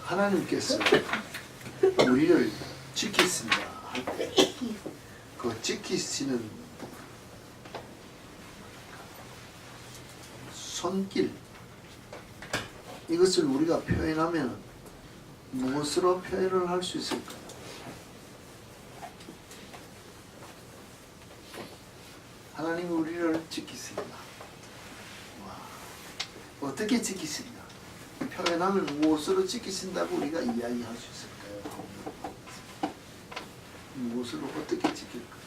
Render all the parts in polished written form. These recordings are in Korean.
하나님께서 우리를 지키신다 할 때 그 지키시는 손길, 이것을 우리가 표현하면 무엇으로 표현을 할 수 있을까요? 하나님이 우리를 지키신다. 와, 어떻게 지키신다? 표현하면 무엇으로 지키신다고 우리가 이야기할 수 있을까요? 무엇으로 어떻게 지킬까?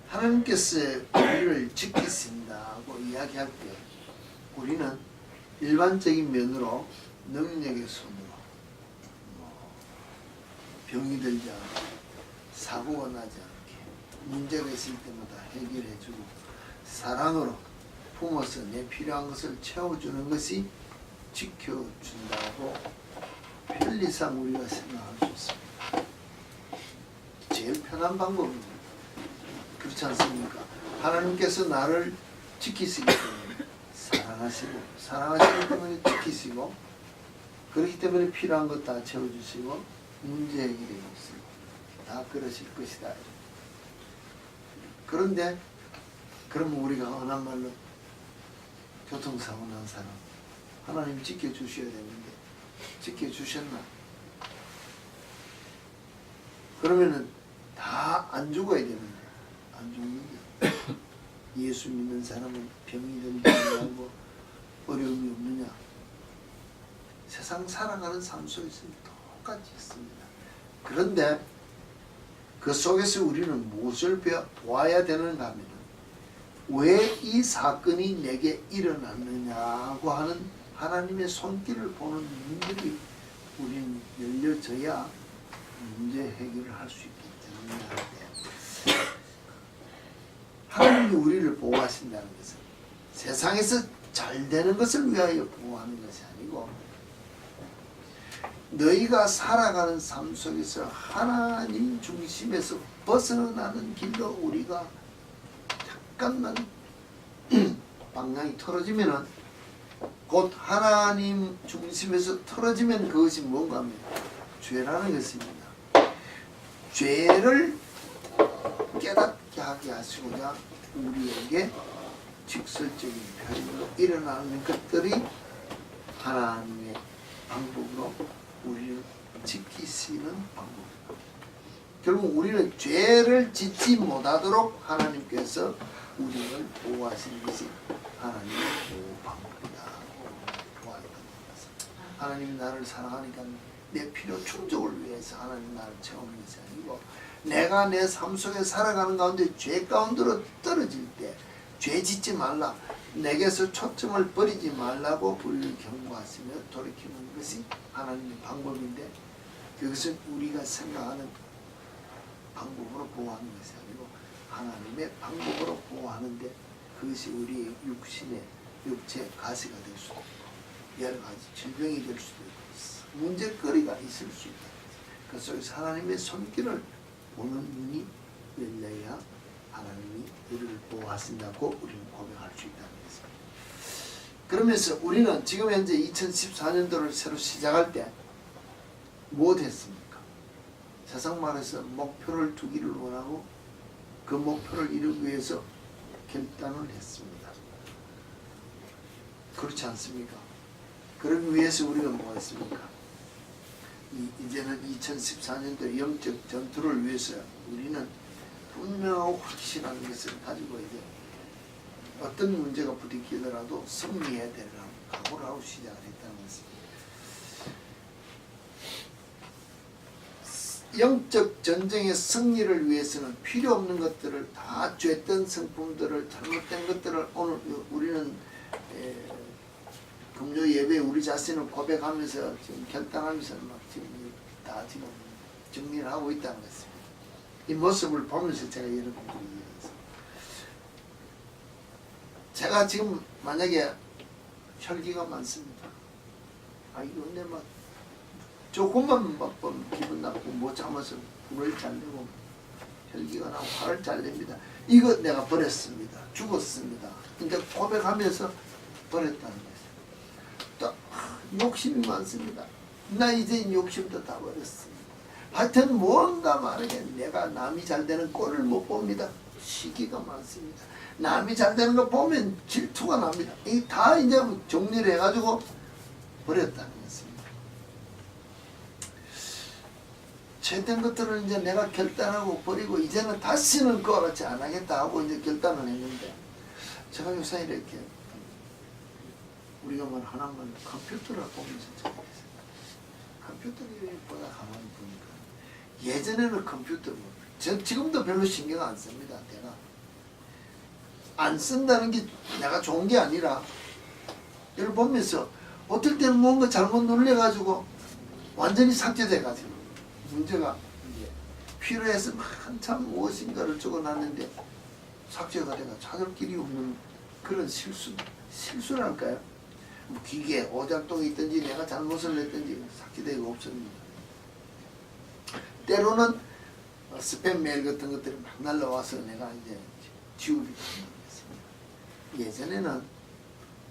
하나님께서 우리를 지키신다고 이야기할 때 우리는 일반적인 면으로 능력의 손으로 병이 들지 않고 사고가 나지 않게 문제가 있을 때마다 해결해주고 사랑으로 품어서 내 필요한 것을 채워주는 것이 지켜준다고 편리상 우리가 생각할 수 있습니다. 제일 편한 방법입니다. 그렇지 않습니까? 하나님께서 나를 지키시기 때문에 사랑하시기 때문에 지키시고, 그렇기 때문에 필요한 것 다 채워주시고 문제 해결해 주시고 다 그러실 것이다. 그런데 그러면 우리가 흔한 말로 교통사고 난 사람 하나님 지켜주셔야 되는데 지켜주셨나? 그러면은 다 안 죽어야 되는데 안 죽는데 예수 믿는 사람은 병이 들지 않고 어려움이 없느냐? 세상 살아가는 삶 속에서 똑같이 있습니다. 그런데 그 속에서 우리는 무엇을 보아야 되는가 하면 왜 이 사건이 내게 일어났느냐고 하는 하나님의 손길을 보는 눈들이 우리는 열려져야 문제 해결을 할 수 있기 때문에 하나님이 우리를 보호하신다는 것은 세상에서 잘 되는 것을 위하여 보호하는 것이 아니고 너희가 살아가는 삶 속에서 하나님 중심에서 벗어나는 길로 우리가 잠깐만 방향이 틀어지면은 곧 하나님 중심에서 틀어지면 그것이 뭔가 하면 죄라는 것입니다. 죄를 깨닫게 하게 하시고자 우리에게 직설적인 표현으로 일어나는 것들이 하나님의 방법으로 우리를 지키시는 방법입니다. 결국 우리는 죄를 짓지 못하도록 하나님께서 우리를 보호하시는 것이 하나님의 보호 방법이다. 하나님이 나를 사랑하니까 내 필요 충족을 위해서 하나님 나를 채우는 것이 아니고 내가 내 삶 속에 살아가는 가운데 죄 가운데로 떨어질 때 죄 짓지 말라, 내게서 초점을 버리지 말라고 우리를 경고하시며 돌이키는 것이 하나님의 방법인데 그것은 우리가 생각하는 방법으로 보호하는 것이 아니고 하나님의 방법으로 보호하는데 그것이 우리의 육체 가시가 될 수도 있고 여러 가지 질병이 될 수도 있고 문제거리가 있을 수 있다. 그 속에서 하나님의 손길을 보는 눈이 열려야 하나님이 우리를 보호하신다고 우리는 고백할 수 있다는 것입니다. 그러면서 우리는 지금 현재 2014년도를 새로 시작할 때 무엇 했습니까? 세상 말해서 목표를 두기를 원하고 그 목표를 이루기 위해서 결단을 했습니다. 그렇지 않습니까? 그러기 위해서 우리가 뭐 했습니까? 이제는 2014년도 영적 전투를 위해서 우리는 분명하고 확실한 것을 가지고 이제 어떤 문제가 부딪히더라도 승리해야 되리라고 각오를 하고 시작을 했다는 것입니다. 영적 전쟁의 승리를 위해서는 필요 없는 것들을 다 죄된 성품들을 잘못된 것들을 오늘 우리는 금요 예배에 우리 자신을 고백하면서 지금 결단하면서 막 지금 다 지금 정리를 하고 있다는 것입니다. 이 모습을 보면서 제가 여러분들이 얘기해서 제가 지금 만약에 혈기가 많습니다. 아 이거 근데 막 조금만 막 기분 나쁘고 못 참아서 불을 잘 내고 혈기가 나고 화를 잘 냅니다. 이거 내가 버렸습니다. 죽었습니다. 이제 고백하면서 버렸다는 거예요. 또 욕심이 많습니다. 나 이제 욕심도 다 버렸습니다. 하여튼 뭔가 말하게 내가 남이 잘 되는 꼴을 못 봅니다. 시기가 많습니다. 남이 잘 되는 거 보면 질투가 납니다. 이 다 이제 정리를 해가지고 버렸다는 것입니다. 죄된 것들을 이제 내가 결단하고 버리고 이제는 다시는 그와 같이 안 하겠다 하고 이제 결단을 했는데, 제가 요새 이렇게 우리가 뭐 하나만 컴퓨터를 보면서 생각했어요. 컴퓨터보다 가만히 보니까 예전에는 컴퓨터 전 지금도 별로 신경 안 씁니다. 내가 안 쓴다는 게 내가 좋은 게 아니라 이걸 보면서 어떨 때는 뭔가 잘못 눌려가지고 완전히 삭제돼가지고 문제가 이제 필요해서 한참 무엇인가를 적어놨는데 삭제가 돼가 찾을 길이 없는 그런 실수랄까요? 뭐 기계에 오작동이 있든지 내가 잘못을 했든지 삭제되고 없습니다. 때로는 스팸 메일 같은 것들이 막 날라와서 내가 이제 지우기도 했습니다. 예전에는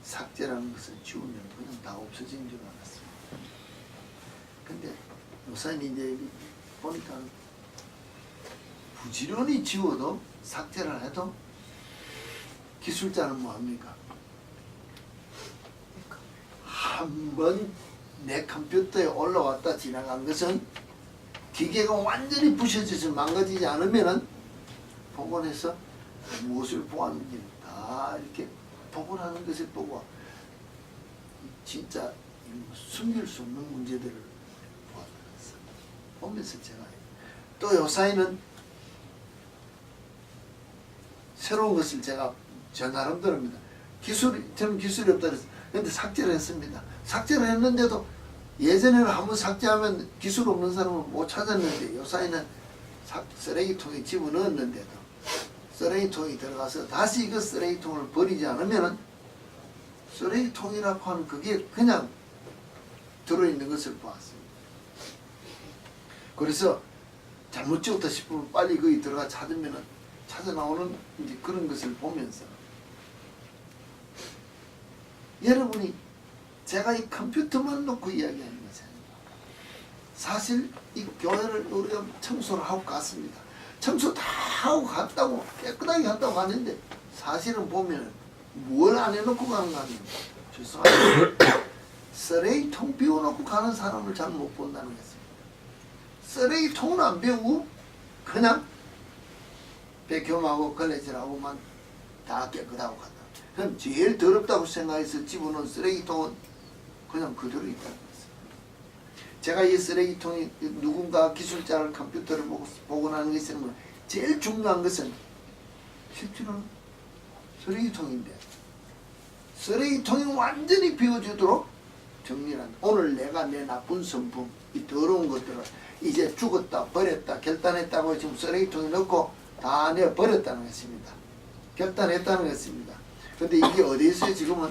삭제라는 것을 지우면 그냥 다 없어진 줄 알았습니다. 근데 요새는 이제 보니까 부지런히 지워도 삭제를 해도 기술자는 뭐합니까? 한번 내 컴퓨터에 올라왔다 지나간 것은 기계가 완전히 부셔져서 망가지지 않으면은 복원해서 무엇을 보았는지 다 이렇게 복원하는 것을 보고 진짜 숨길 수 없는 문제들을 보면서 제가 또 요사이는 새로운 것을 제가 저 나름대로입니다. 저는 기술이 없다 그래서 근데 삭제를 했습니다. 삭제를 했는데도 예전에는 한번 삭제하면 기술 없는 사람은 못 찾았는데 요사이는 쓰레기통에 집어넣었는데도 쓰레기통이 들어가서 다시 그 쓰레기통을 버리지 않으면 쓰레기통이라고 하는 그게 그냥 들어있는 것을 보았습니다. 그래서 잘못 찍었다 싶으면 빨리 거기 들어가 찾으면 찾아 나오는 이제 그런 것을 보면서 여러분이 제가 이 컴퓨터만 놓고 이야기하는 것이 아닙니다. 사실 이 교회를 우리가 청소를 하고 갔습니다. 청소 다 하고 갔다고 깨끗하게 갔다고 갔는데 사실은 보면 뭘 안 해놓고 가는 거 아니에요. 죄송합니다. 쓰레기통 비워놓고 가는 사람을 잘 못 본다는 것입니다. 쓰레기통은 안 비우고 그냥 백혐하고 걸레질하고만 다 깨끗하고 갔다. 그럼 제일 더럽다고 생각해서 집어넣은 쓰레기통은 그냥 그대로 있다는 것입니다. 제가 이 쓰레기통이 누군가 기술자를 컴퓨터를 복원하는 것은 제일 중요한 것은 실제로는 쓰레기통인데 쓰레기통이 완전히 비워지도록 정리를 한다. 오늘 내가 내 나쁜 성품, 이 더러운 것들을 이제 죽었다, 버렸다, 결단했다고 지금 쓰레기통에 넣고 다 내가 버렸다는 것입니다. 결단했다는 것입니다. 근데 이게 어디에 있어요? 지금은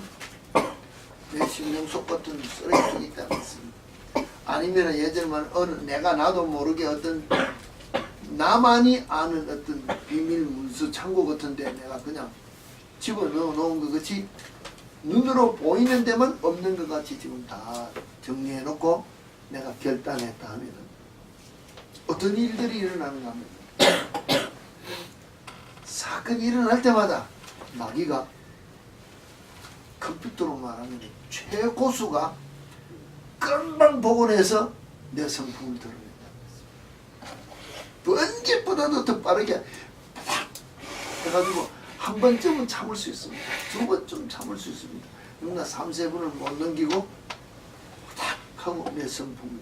내 심령 속 같은 쓰레기통이 있다는 것입니다. 아니면 예전에는 내가 나도 모르게 어떤 나만이 아는 어떤 비밀 문서 창고 같은데 내가 그냥 집어넣어 놓은 것 같이 눈으로 보이는 데만 없는 것 같이 지금 다 정리해 놓고 내가 결단했다 하면 어떤 일들이 일어나는가 하면 사건이 일어날 때마다 마귀가 컴퓨터로 말하면 최고수가 금방 복원해서 내 성품을 드러낸다는 것입니다. 언제보다도 더 빠르게 팍 해가지고 한 번쯤은 참을 수 있습니다. 두 번쯤 참을 수 있습니다. 그러나 3-4분을 못 넘기고 탁 하고 내 성품을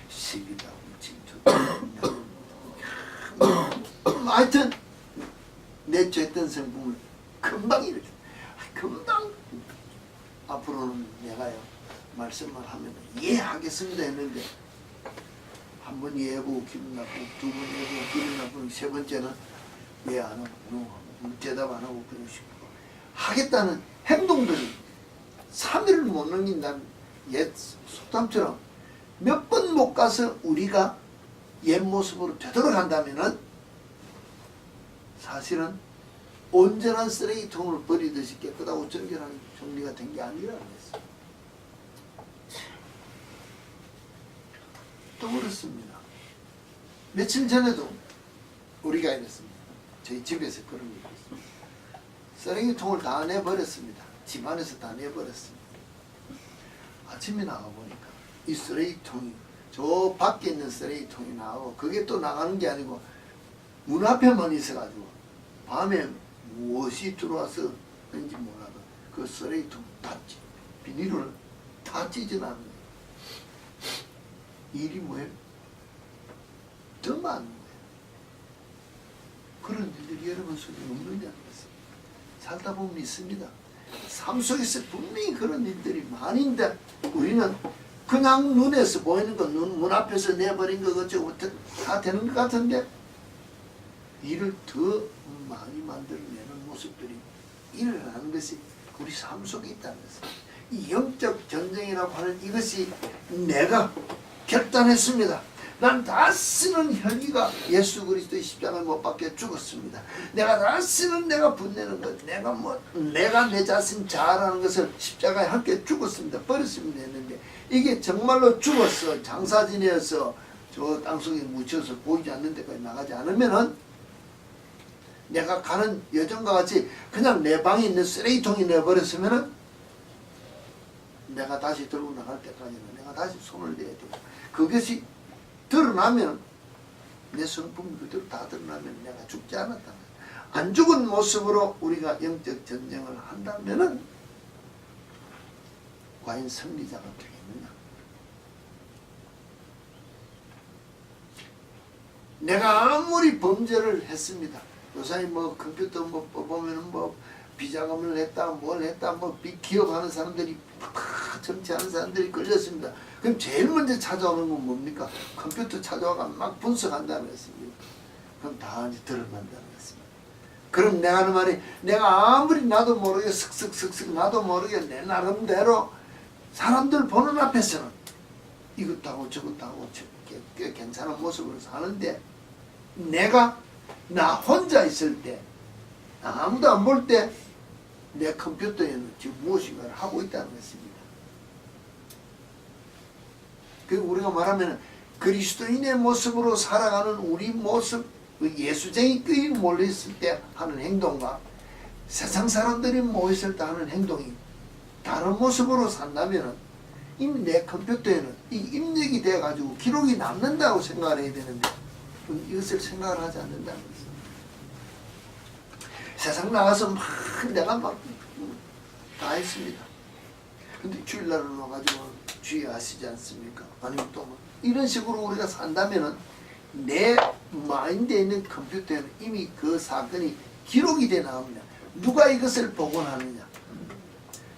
시기다 질투다 하여튼 내 죄했던 성품을 금방 이렇게 금방 앞으로는 내가요 말씀만 하면 이해하겠습니다 했는데 한 번 이해해보고 기분 나쁘고 두 번 이해해보고 기분 나쁘고 세 번째는 이해 안 하고 대답 안 하고 그런 식으로 하겠다는 행동들이 3일을 못 넘긴다는 옛 속담처럼 몇 번 못 가서 우리가 옛 모습으로 되돌아간다면은 사실은 온전한 쓰레기통을 버리듯이 깨끗하고 정결하게 정리가 된 게 아니라는 것입니다. 또 그렇습니다. 며칠 전에도 우리가 이랬습니다. 저희 집에서 그런 일이 있습니다. 쓰레기통을 다 내버렸습니다. 집안에서 다 내버렸습니다. 아침에 나가보니까 이 쓰레기통이 저 밖에 있는 쓰레기통이 나오고 그게 또 나가는 게 아니고 문 앞에만 있어가지고 밤에 무엇이 들어와서 왠지 몰라도 그 쓰레기통 다 비닐을 다 찢어나는 거예요. 일이 뭐예요? 더 많은 거예요. 그런 일들이 여러분 속에 없느냐는 것입니다. 살다 보면 있습니다. 삶 속에서 분명히 그런 일들이 많은데 우리는 그냥 눈에서 보이는 거, 문 앞에서 내버린 거 어쩌고 다 되는 것 같은데 일을 더 많이 만들어내는 모습들이 일어나는 것이 우리 삶 속에 있다는 것입니다. 이 영적 전쟁이라고 하는 이것이 내가 결단했습니다. 난 다시는 혈기가 예수 그리스도의 십자가에 못 박혀 죽었습니다. 내가 다시는 내가 분내는 것, 내가 내 자신 자아라는 것을 십자가에 함께 죽었습니다. 버렸으면 됐는데 이게 정말로 죽었어. 장사 지내어서 저 땅속에 묻혀서 보이지 않는 데까지 나가지 않으면은 내가 가는 여정과 같이 그냥 내 방에 있는 쓰레기통이 내버렸으면은 내가 다시 들고 나갈 때까지는 내가 다시 손을 내야 되고 그것이 드러나면 내 성품이 그대로 다 드러나면 내가 죽지 않았다는 거예요. 안 죽은 모습으로 우리가 영적 전쟁을 한다면은 과연 승리자가 되겠느냐? 내가 아무리 범죄를 했습니다. 요새 뭐 컴퓨터 뭐 보면은 뭐 비자금을 했다, 뭘 했다, 뭐 기업하는 사람들이 정치하는 사람들이 걸렸습니다. 그럼 제일 먼저 찾아오는 건 뭡니까? 컴퓨터 찾아와가 막 분석한다는 것입니다. 그럼 다 이제 드러난다는 것입니다. 그럼 내가 하는 말이 내가 아무리 나도 모르게 슥슥슥슥 나도 모르게 내 나름대로 사람들 보는 앞에서는 이것도 하고 저것도 하고 꽤 괜찮은 모습으로 사는데 내가 나 혼자 있을 때 아무도 안 볼 때 내 컴퓨터에는 지금 무엇인가를 하고 있다는 것입니다. 그리고 우리가 말하면 그리스도인의 모습으로 살아가는 우리 모습, 예수쟁이 끄이 몰려있을 때 하는 행동과 세상 사람들이 모였을 때 하는 행동이 다른 모습으로 산다면 이미 내 컴퓨터에는 이 입력이 돼가지고 기록이 남는다고 생각을 해야 되는데 이것을 생각을 하지 않는다는 것입니다. 세상 나가서 막 내가 막 다 했습니다. 근데 주일날은 와가지고 주의하시지 않습니까? 아니면 또 뭐 이런 식으로 우리가 산다면은 내 마인드에 있는 컴퓨터에는 이미 그 사건이 기록이 돼 나옵니다. 누가 이것을 복원하느냐?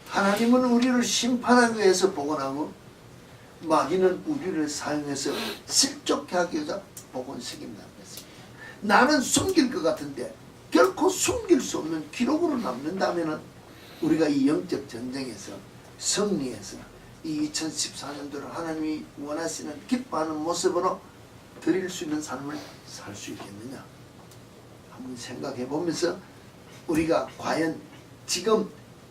하나님은 우리를 심판하기 위해서 복원하고 마귀는 우리를 사용해서 실족해 하기 위해서 복원시킨다는 것입니다. 나는 숨길 것 같은데 결코 숨길 수 없는 기록으로 남는다면 우리가 이 영적 전쟁에서 승리해서 이 2014년도를 하나님이 원하시는 기뻐하는 모습으로 드릴 수 있는 삶을 살 수 있겠느냐 한번 생각해 보면서 우리가 과연 지금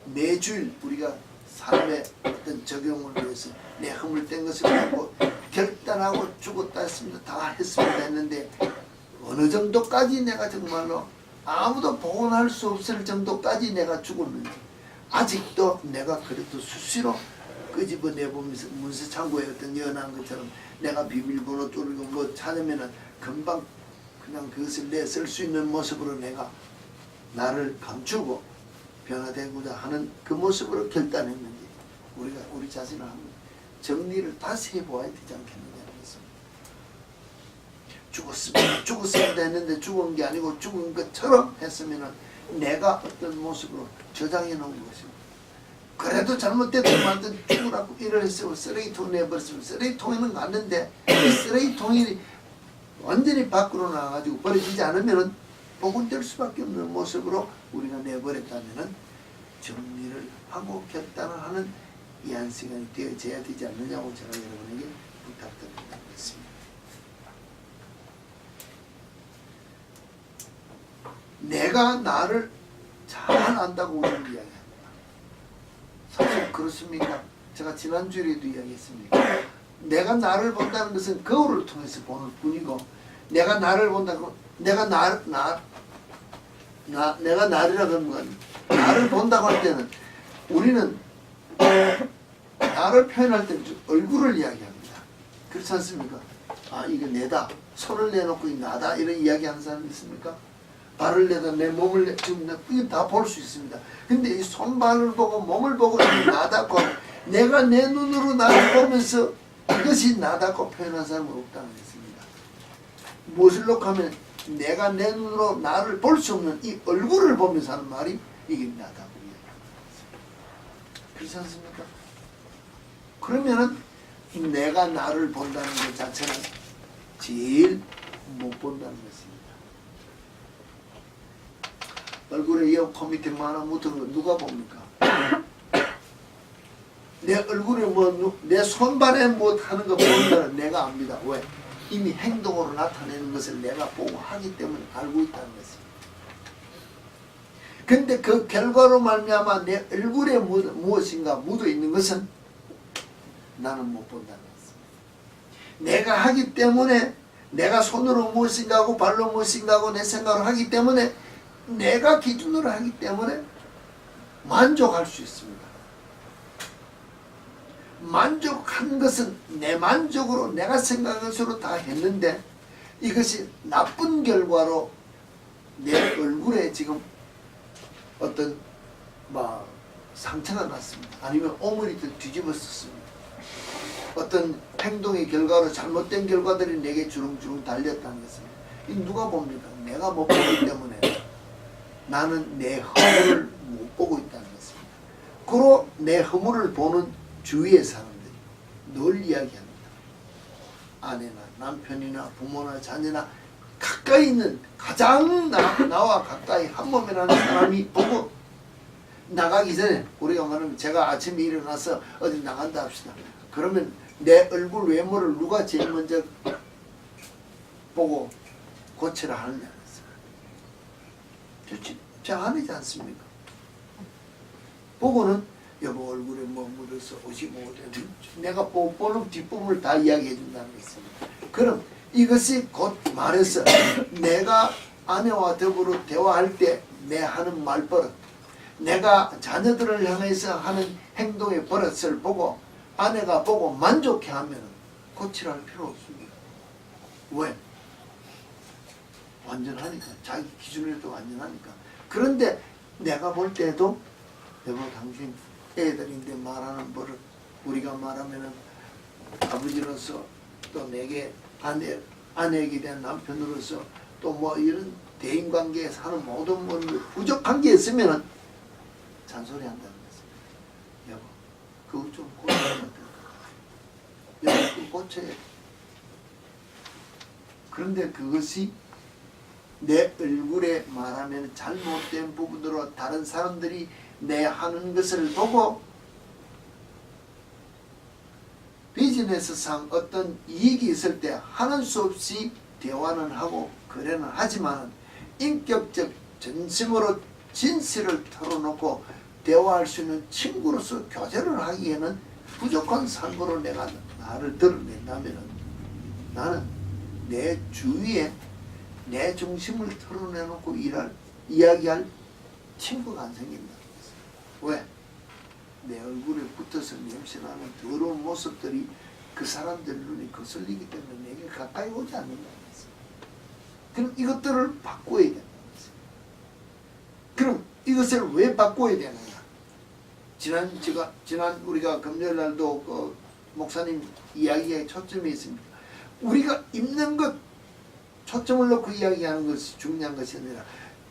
매주일 우리가 삶의 어떤 적용을 위해서 내 허물된 것을 갖고 결단하고 죽었다 했습니다. 다 했습니다 했는데 어느 정도까지 내가 정말로 아무도 복원할 수 없을 정도까지 내가 죽었는지 아직도 내가 그래도 수시로 끄집어내보면서 문서창고에 어떤 연한 것처럼 내가 비밀번호 뚫고 뭐 찾으면은 금방 그냥 그것을 내 쓸 수 있는 모습으로 내가 나를 감추고 변화되고자 하는 그 모습으로 결단했는지 우리가 우리 자신을 한번 정리를 다시 해보아야 되지 않겠느냐는 것입니다. 죽었습니다 했는데 죽은 게 아니고 죽은 것처럼 했으면은 내가 어떤 모습으로 저장해 놓은 것이고 그래도 잘못됐든 만든 죽으라고 일을 했으면 쓰레기통 내버렸으면 쓰레기통에는 갔는데 이 쓰레기통이 완전히 밖으로 나가가지고 버려지지 않으면은 복원될 수밖에 없는 모습으로 우리가 내버렸다면은 정리를 하고 결단을 하는 이 한 시간이 되어져야 되지 않느냐고 제가 여러분에게 부탁드린다는 것입니다. 내가 나를 잘 안다고 우리는 이야기합니다. 사실 그렇습니까? 제가 지난주에도 이야기했습니다. 내가 나를 본다는 것은 거울을 통해서 보는 뿐이고, 내가 나를 본다고 내가 나리라고 하는 건, 나를 본다고 할 때는 우리는 나를 표현할 때는 얼굴을 이야기합니다. 그렇지 않습니까? 아, 이거 내다. 손을 내놓고 이 나다. 이런 이야기하는 사람 있습니까? 발을 내다 내 몸을 내, 지금 이거 다 볼 수 있습니다. 근데 이 손발을 보고 몸을 보고 나다고 내가 내 눈으로 나를 보면서 이것이 나다고 표현한 사람은 없다는 것입니다. 무엇을 놓고하면 내가 내 눈으로 나를 볼 수 없는 이 얼굴을 보면서 하는 말이 이게 나다고 이야기합니다. 그렇지 않습니까? 그러면은 내가 나를 본다는 것 자체는 제일 못 본다는 것입니다. 얼굴에 이 코 밑에 뭐 하나 묻은 거 누가 봅니까? 내 얼굴에 내 손발에 뭐 하는 거 본다는 내가 압니다. 왜? 이미 행동으로 나타내는 것을 내가 보고 하기 때문에 알고 있다는 것입니다. 근데 그 결과로 말미암아 내 얼굴에 무엇인가 묻어 있는 것은 나는 못 본다는 것입니다. 내가 하기 때문에, 내가 손으로 무엇인가 하고 발로 무엇인가 하고 내 생각으로 하기 때문에, 내가 기준으로 하기 때문에 만족할 수 있습니다. 만족한 것은 내 만족으로 내가 생각한 것으로 다 했는데, 이것이 나쁜 결과로 내 얼굴에 지금 어떤 상처가 났습니다. 아니면 오므리도 뒤집었습니다. 어떤 행동의 결과로 잘못된 결과들이 내게 주렁주렁 달렸다는 것입니다. 이 누가 봅니까? 내가 못 보기 때문에 나는 내 허물을 못 보고 있다는 것입니다. 그로 내 허물을 보는 주위의 사람들이 늘 이야기합니다. 아내나 남편이나 부모나 자녀나 가까이 있는 가장 나와 가까이 한 몸이라는 사람이 보고 나가기 전에, 우리가 말하면 제가 아침에 일어나서 어디 나간다 합시다. 그러면 내 얼굴 외모를 누가 제일 먼저 보고 고치라 하느냐. 제 아내지 않습니까? 보고는 여보 얼굴에 뭐 묻어서 옷이 뭐 내가 보는 뒷부분을 다 이야기해 준다는 것입니다. 그럼 이것이 곧 말해서 내가 아내와 더불어 대화할 때 내 하는 말버릇, 내가 자녀들을 향해서 하는 행동의 버릇을 보고 아내가 보고 만족해 하면 고치라 할 필요 없습니다. 왜? 완전하니까. 자기 기준에도 완전하니까. 그런데 내가 볼 때도 여보 당신 애들인데 말하는 버릇, 우리가 말하면은 아버지로서 또 내게 아내에게 대한 남편으로서 또 뭐 이런 대인관계에서 하는 모든 뭐 부족한 게 있으면은 잔소리 한다는 것입니다. 여보 그거 좀 고쳐야 될 것 같아요. 여보 그거 고쳐야 돼. 그런데 그것이 내 얼굴에 말하면 잘못된 부분으로 다른 사람들이 내 하는 것을 보고 비즈니스상 어떤 이익이 있을 때 하는 수 없이 대화는 하고 거래는 하지만 인격적 전심으로 진실을 털어놓고 대화할 수 있는 친구로서 교제를 하기에는 부족한 삶으로 내가 나를 드러낸다면 나는 내 주위에 내 중심을 털어내놓고 이야기할 친구가 안 생긴다. 왜? 내 얼굴에 붙어서 냄새나는 더러운 모습들이 그 사람들 눈에 거슬리기 때문에 내게 가까이 오지 않는다는 것입니다. 그럼 이것들을 바꿔야 된다는 것입니다. 그럼 이것을 왜 바꿔야 되느냐? 지난 우리가 금요일 날도 그 목사님 이야기에 초점이 있습니다. 우리가 입는 것 초점을 놓고 이야기하는 것이 중요한 것이 아니라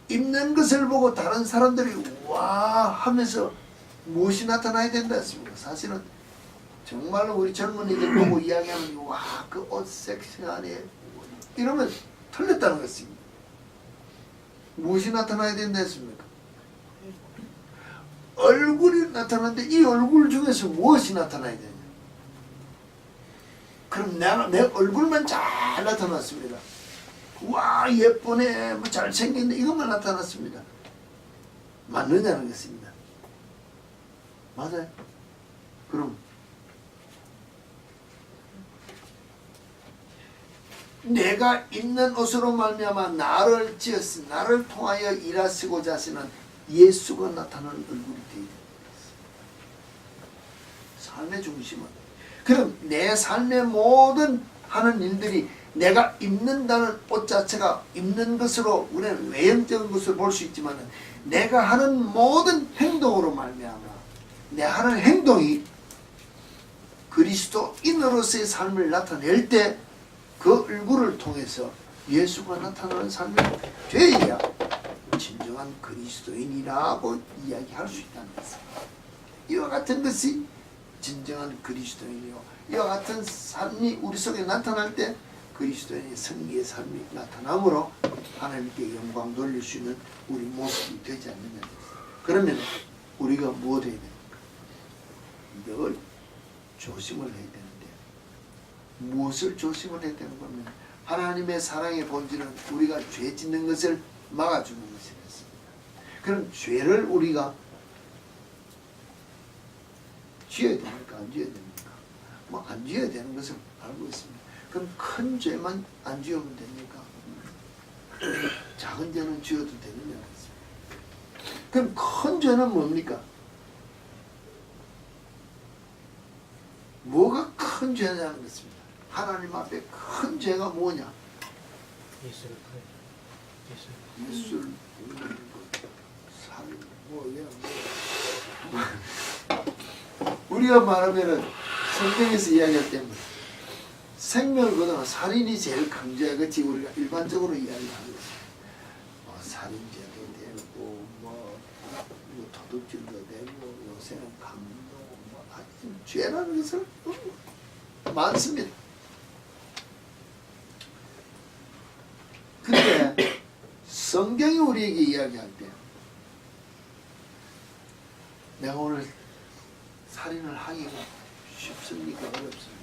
입는 것을 보고 다른 사람들이 와 하면서 무엇이 나타나야 된다 했습니까? 사실은 정말로 우리 젊은이들 보고 이야기하면 와 그 옷 섹시하네 이러면 틀렸다는 것입니다. 무엇이 나타나야 된다 했습니까? 얼굴이 나타나는데 이 얼굴 중에서 무엇이 나타나야 되냐? 그럼 내 얼굴만 잘 나타났습니다. 와 예쁘네 뭐 잘생겼네 이것만 나타났습니다. 맞느냐는 것입니다. 맞아요? 그럼 내가 입는 옷으로 말미암아 나를 지었으 나를 통하여 일하시고자 하시는 예수가 나타나는 얼굴이 되어야 됩니다. 삶의 중심은 그럼 내 삶의 모든 하는 일들이 내가 입는다는 옷 자체가 입는 것으로 우리는 외형적인 것을 볼 수 있지만 내가 하는 모든 행동으로 말미암아 내 하는 행동이 그리스도인으로서의 삶을 나타낼 때 그 얼굴을 통해서 예수가 나타나는 삶이 되어야 진정한 그리스도인이라고 이야기할 수 있다는 것입니다. 이와 같은 것이 진정한 그리스도인이요 이와 같은 삶이 우리 속에 나타날 때 그리스도인의 승리의 삶이 나타나므로 하나님께 영광 돌릴 수 있는 우리 모습이 되지 않느냐. 그러면 우리가 무엇 해야 됩니까? 늘 조심을 해야 되는데 무엇을 조심을 해야 되는 거면 하나님의 사랑의 본질은 우리가 죄 짓는 것을 막아주는 것이었습니다. 그럼 죄를 우리가 지어야 됩니까? 안 지어야 됩니까? 뭐 안 지어야 되는 것을 알고 있습니다. 그럼 큰 죄만 안 지으면 됩니까? 작은 죄는 지어도 되느냐? 그럼 큰 죄는 뭡니까? 뭐가 큰 죄냐는 것입니다. 하나님 앞에 큰 죄가 뭐냐? 예수를 부르는 것, 살인, 우리가 말하면은 성경에서 이야기할 때는 생명을 거두는 살인이 제일 강조해. 그렇지 우리가 일반적으로 이야기하는 것입니다. 살인죄도 되고 도둑질도 되고 요새는 강도 죄라는 것은 많습니다. 근데 성경이 우리에게 이야기할 때 내가 오늘 살인을 하기가 쉽습니까? 어렵습니까?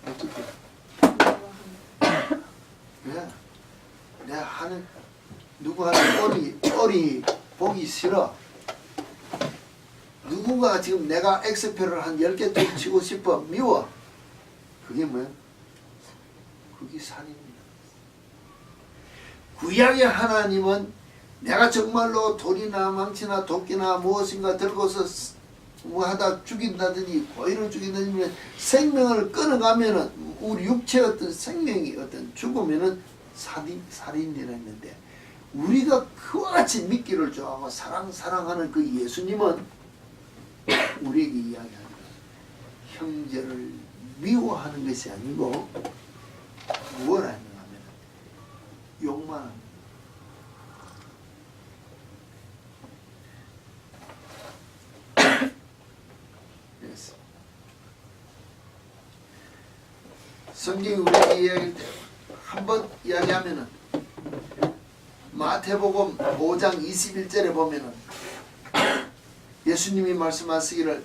어떻게? 왜? 내가 하는 누구 하는 꼴이 보기 싫어. 누군가 지금 내가 X표를 한 10개 치고 싶어. 미워. 그게 뭐야? 그게 살인입니다. 구약의 하나님은 내가 정말로 돌이나 망치나 도끼나 무엇인가 들고서 뭐 하다 죽인다든지 고의를 죽인다든지 생명을 끊어가면은 우리 육체의 어떤 생명이 어떤 죽으면은 살인이라 했는데 우리가 그와 같이 믿기를 좋아하고 사랑하는 그 예수님은 우리에게 이야기하는 형제를 미워하는 것이 아니고 무엇을 하는가 하면 욕만 합니다. 성경이 우리에게 이야기할 때 한번 이야기하면은 마태복음 5장 21절에 보면은 예수님이 말씀하시기를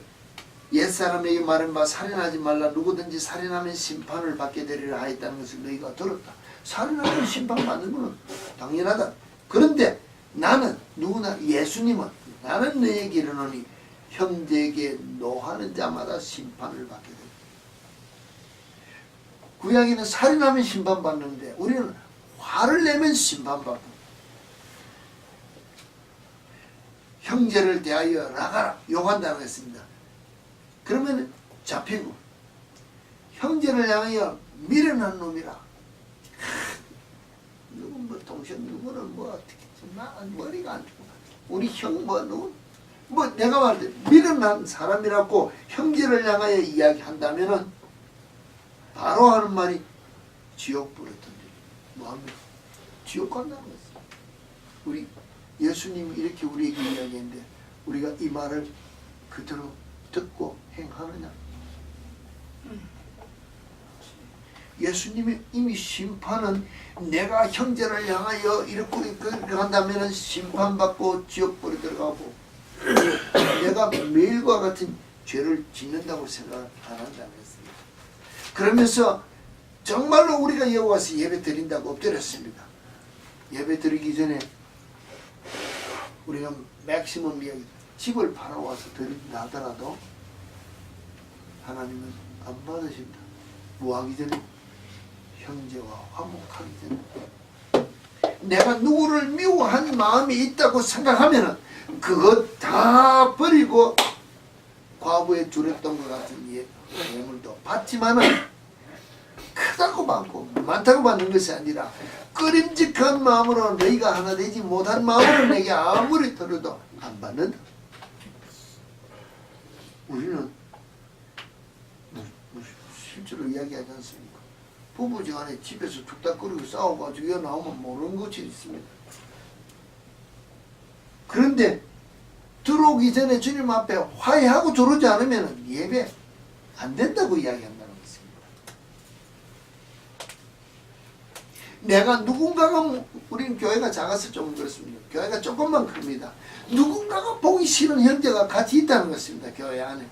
옛사람에게 말한 바 살인하지 말라 누구든지 살인하면 심판을 받게 되리라 하였다는 것을 너희가 들었다. 살인하면 심판받는 것은 당연하다. 그런데 나는 누구나 예수님은 나는 너희에게 이르노니 형제에게 노하는 자마다 심판을 받게 된다. 구약에는 살인하면 심판받는데 우리는 화를 내면 심판받고 형제를 대하여 나가라 욕한다고 했습니다. 그러면 잡히고 형제를 향하여 미련한 놈이라 누군 뭐 동생 누구는 뭐 어떻게 나 머리가 안 좋아 우리 형 뭐 누구 뭐 내가 말할 때 미련한 사람이라고 형제를 향하여 이야기한다면은 바로 하는 말이 지옥 불었던데 뭐합니까? 지옥 간다는 거지. 우리 예수님이 이렇게 우리에게 이야기했는데 우리가 이 말을 그대로 듣고 행하느냐? 예수님이 이미 심판은 내가 형제를 향하여 이렇게 한다면 심판받고 지옥불에 들어가고 내가 매일과 같은 죄를 짓는다고 생각 안 한다는 것입니다. 그러면서 정말로 우리가 여기 와서 예배 드린다고 엎드렸습니다. 예배 드리기 전에 우리가 맥시멈 집을 팔아와서 드린다 하더라도 하나님은 안 받으신다. 뭐 하기 전에? 형제와 화목하기 전에. 내가 누구를 미워한 마음이 있다고 생각하면 그것 다 버리고 과부에 두렸던 것 같은 예물도 받지만은 크다고 받고 많다고 받는 것이 아니라 끄림직한 마음으로 너희가 하나 되지 못한 마음으로 내게 아무리 들어도 안 받는다. 우리는 실제로 이야기하지 않습니까? 부부지간에 집에서 툭닥거리고 싸워가지고 여기 나오면 모르는 것이 있습니다. 그런데 들어오기 전에 주님 앞에 화해하고 들어오지 않으면 예배 안 된다고 이야기한다는 것입니다. 내가 누군가가, 우리는 교회가 작아서 좀 그렇습니다. 교회가 조금만 큽니다. 누군가가 보기 싫은 형제가 같이 있다는 것입니다. 교회 안에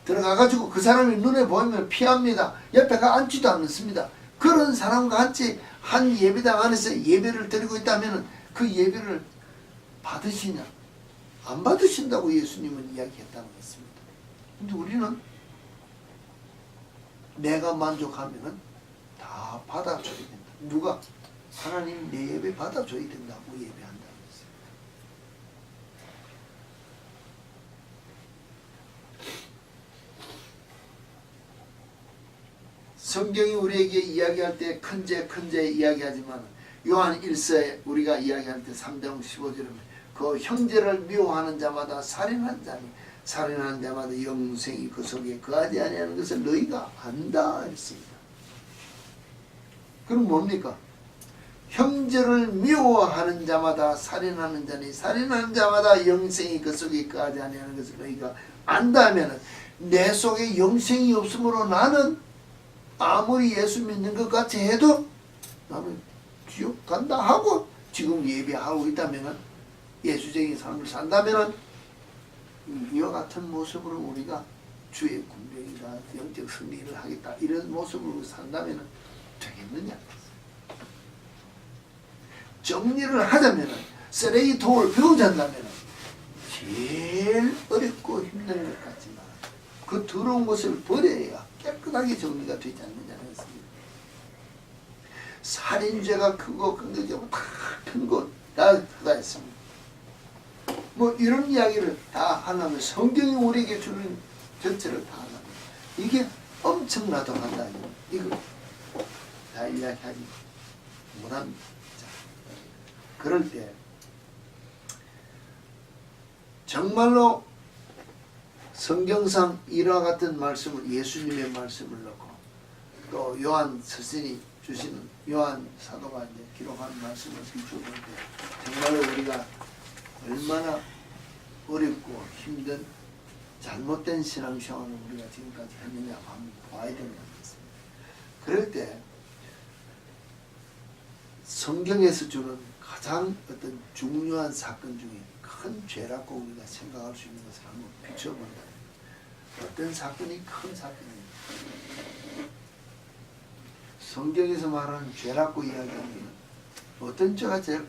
들어가가지고 그 사람이 눈에 보이면 피합니다. 옆에 가 앉지도 않습니다. 그런 사람과 같이 한 예배당 안에서 예배를 드리고 있다면 그 예배를 받으시냐? 안 받으신다고 예수님은 이야기했다는 것입니다. 근데 우리는 내가 만족하면 다 받아줘야 된다. 누가? 하나님 내 예배 받아줘야 된다고 예배한다는 것입니다. 성경이 우리에게 이야기할 때 큰 죄 이야기하지만 요한 1서에 우리가 이야기할 때 3장 15절에 그 형제를 미워하는 자마다 살인한 자니 살인하는 자마다 영생이 그 속에 거하지 아니하는 것을 너희가 안다 했습니다. 그럼 뭡니까? 형제를 미워하는 자마다 살인하는 자니 살인하는 자마다 영생이 그 속에 거하지 아니하는 것을 너희가 안다 하면 내 속에 영생이 없으므로 나는 아무리 예수 믿는 것 같이 해도 나는 지옥 간다 하고 지금 예배하고 있다면 예수적인 삶을 산다면 이와 같은 모습으로 우리가 주의 군병이다 영적 승리를 하겠다 이런 모습으로 산다면 되겠느냐. 정리를 하자면 쓰레기통을 배우자면 제일 어렵고 힘든 것 같지만 그 더러운 것을 버려야 깨끗하게 정리가 되지 않느냐는 것입니다. 살인죄가 크고 근거적으로 다 큰 것 다 했습니다. 뭐 이런 이야기를 다 하려면 성경이 우리에게 주는 전체를 다 하려면 이게 엄청나도 한다. 이거 다 이야기하지 못합니다. 그럴 때 정말로 성경상 이와 같은 말씀을 예수님의 말씀을 넣고 또 요한 스승이 주시는 요한 사도가 이제 기록한 말씀을 비추어볼 때 정말로 우리가 얼마나 어렵고 힘든 잘못된 신앙생활을 우리가 지금까지 했느냐 한번 봐야 된다는 것입니다. 그럴 때 성경에서 주는 가장 어떤 중요한 사건 중에 큰 죄라고 우리가 생각할 수 있는 것을 한번 비춰본다. 어떤 사건이 큰 사건입니다. 성경에서 말하는 죄라고 이야기하는 어떤 죄가 제일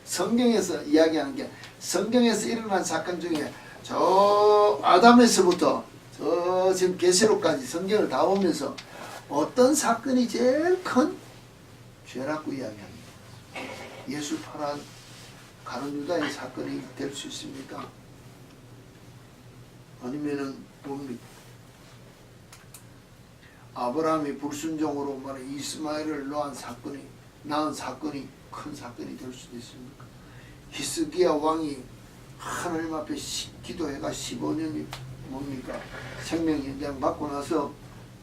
성경에서 이야기하는 게 성경에서 일어난 사건 중에 저 아담에서부터 저 지금 계시록까지 성경을 다 보면서 어떤 사건이 제일 큰 죄라고 이야기합니다. 예수 팔아 가룟 유다의 사건이 될 수 있습니까? 아니면은 뭡니까? 아브라함이 불순종으로 말해 이스마엘을 낳은 사건이 큰 사건이 될 수도 있습니까? 히스기야 왕이 하나님 앞에 기도해가 15년이 뭡니까? 생명연장 받고 나서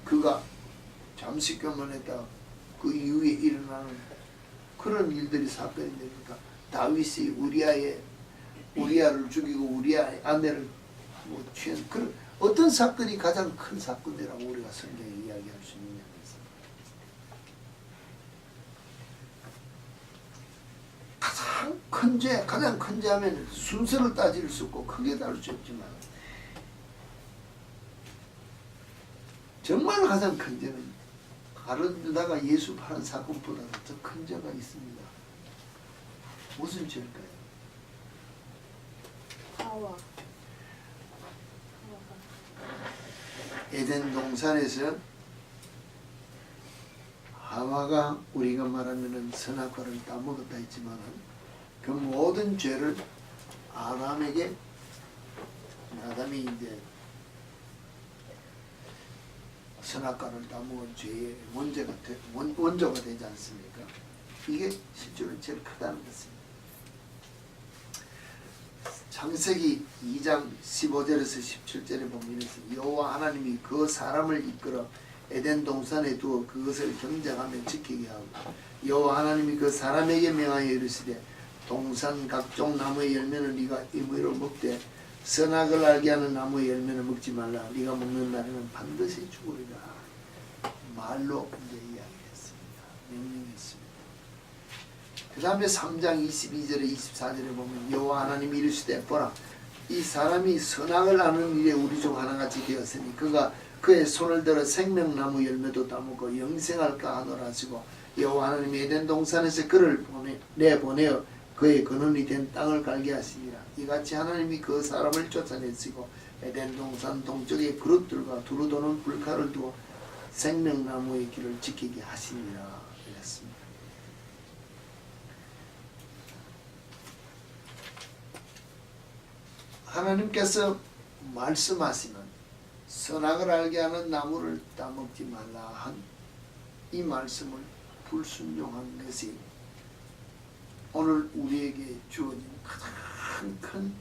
그가 잠시 교만했다 그 이후에 일어나는 그런 일들이 사건이 됩니까? 다윗이 우리아를 죽이고 우리아의 아내를 취한 그런 어떤 사건이 가장 큰 사건이라고 우리가 성경에 이야기할 수 있느냐. 가장 큰 죄, 가장 큰 죄 하면 순서를 따질 수 없고 크게 다룰 수 없지만 정말 가장 큰 죄는 가르다가 예수 파는 사건보다 더 큰 죄가 있습니다. 무슨 죄일까요? 하와. 에덴 동산에서 하와가 우리가 말하면은 선악과를 따먹었다 했지만은 그 모든 죄를 아담이 이제 선악과를 따먹은 죄의 원조가 되지 않습니까? 이게 실제로 제일 크다는 것입니다. 창세기 2장 15절에서 17절에 보면 여호와 하나님이 그 사람을 이끌어 에덴 동산에 두어 그것을 경작하며 지키게 하고 여호와 하나님이 그 사람에게 명하여 이르시되 동산 각종 나무의 열매는 네가 임의로 먹되 선악을 알게 하는 나무의 열매는 먹지 말라. 네가 먹는 날에는 반드시 죽으리라. 말로 이제 이야기했습니다. 명령했습니다. 그 다음에 3장 22절에 24절에 보면 여호와 하나님이 이르시되 보라 이 사람이 선악을 아는 일에 우리 중 하나같이 되었으니 그가 그의 손을 들어 생명나무 열매도 따먹고 영생할까 하노라 하시고 여호와 하나님이 에덴 동산에서 그를 내보내어 그의 근원이 된 땅을 갈게 하시니라. 이같이 하나님이 그 사람을 쫓아내시고 에덴 동산 동쪽에 그릇들과 두루 도는 불칼을 두어 생명나무의 길을 지키게 하시니라 이랬습니다. 하나님께서 말씀하시는 선악을 알게 하는 나무를 따먹지 말라 한 이 말씀을 불순종한 것이 오늘 우리에게 주어진 가장 큰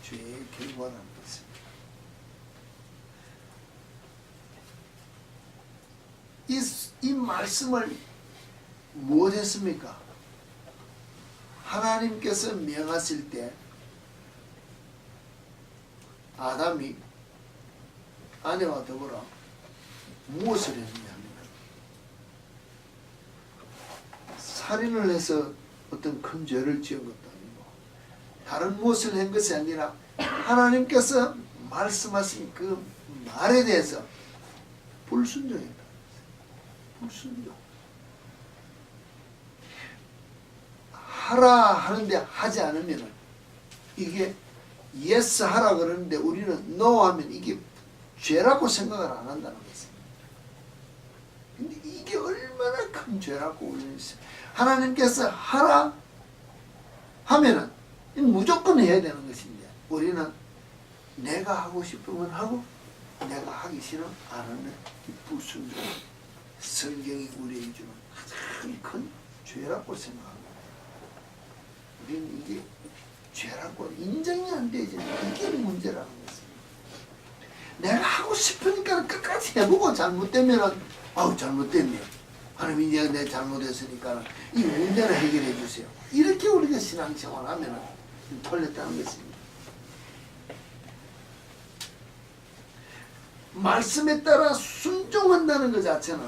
죄의 결과라는 것입니다. 이 말씀을 무엇했습니까? 하나님께서 명하실 때 아담이 아내와 더불어 무엇을 했느냐 하면 살인을 해서 어떤 큰 죄를 지은 것도 아니고 다른 무엇을 한 것이 아니라 하나님께서 말씀하신 그 말에 대해서 불순종했다. 불순종. 하라 하는데 하지 않으면 이게 예스 하라 그러는데 우리는 no 하면 이게 죄라고 생각을 안 한다는 것입니다. 근데 이게 얼마나 큰 죄라고 우리는 하나님께서 하라 하면은 무조건 해야 되는 것인데 우리는 내가 하고 싶으면 하고 내가 하기 싫으면 안 하는 이 불순종 성경이 우리에게 주는 가장 큰 죄라고 생각합니다. 우리는 이게 죄라고 인정이 안 되지. 이게 문제라는 것입니다. 내가 하고 싶으니까 끝까지 해보고 잘못되면은 아우 잘못됐네요. 하나님 이제 내 잘못했으니까 이 문제를 해결해 주세요. 이렇게 우리가 신앙생활 하면은 틀렸다는 것입니다. 말씀에 따라 순종한다는 것 자체는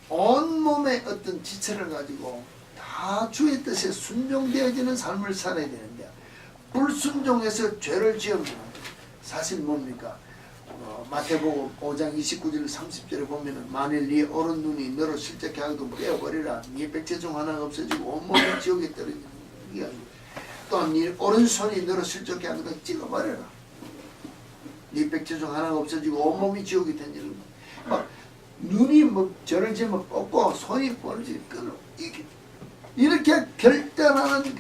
온몸의 어떤 지체를 가지고 다 주의 뜻에 순종되어지는 삶을 살아야 되는데 불순종해서 죄를 지으면 사실 뭡니까? 마태복음 5장 29절 30절에 보면은 만일 네 오른 눈이 너를 실족케 하고도 빼어버리라. 네 백체 중 하나가 없어지고 온몸이 지옥에 떨어지는 이야기. 또한 네 오른손이 너를 실족케 하고도 찍어버려라. 네 백체 중 하나가 없어지고 온몸이 지옥에 던지는 거. 눈이 뭐 저를 지면 뻗고 손이 뻗지 끊어. 이렇게 결단하는